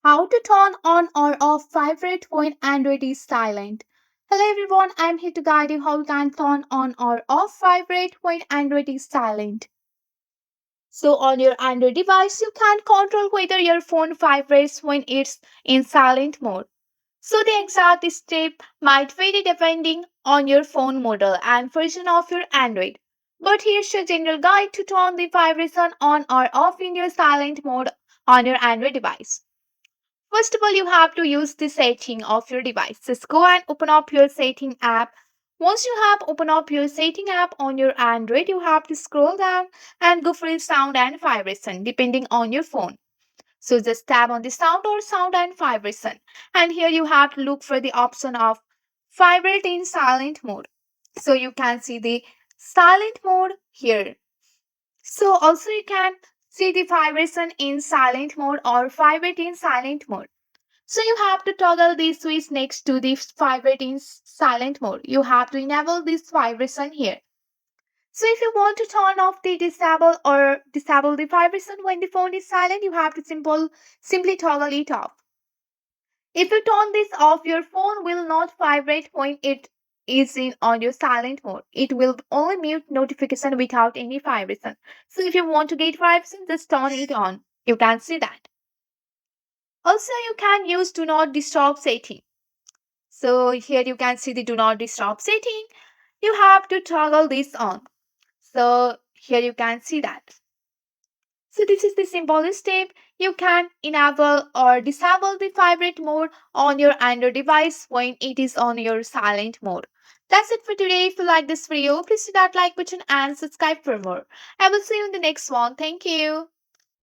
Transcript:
How to turn on or off vibrate when Android is silent. Hello everyone, I'm here to guide you how you can turn on or off vibrate when Android is silent. So on your Android device, you can control whether your phone vibrates when it's in silent mode. So the exact step might vary depending on your phone model and version of your Android. But here's your general guide to turn the vibration on or off in your silent mode on your Android device. First of all, you have to use the setting of your device. Just go and open up your setting app. Once you have opened up your setting app on your Android, you have to scroll down and go for sound and vibration depending on your phone. So just tap on the sound or sound and vibration. And here you have to look for the option of vibrate in silent mode. So you can see the silent mode here. So also you can see the vibration in silent mode or vibrate in silent mode. So you have to toggle the switch next to the vibrate in silent mode. You have to enable this vibration here. So if you want to turn off the disable the vibration when the phone is silent, you have to simply toggle it off. If you turn this off, your phone will not vibrate when it is in on your silent mode. It will only mute notification without any vibration. So if you want to get vibration, just turn it on. You can see that. Also, you can use do not disturb setting. So here you can see the do not disturb setting. You have to toggle this on. So here you can see that. So this is the simple step. You can enable or disable the vibrate mode on your Android device when it is on your silent mode. That's it for today. If you like this video, please hit that like button and subscribe for more. I will see you in the next one. Thank you.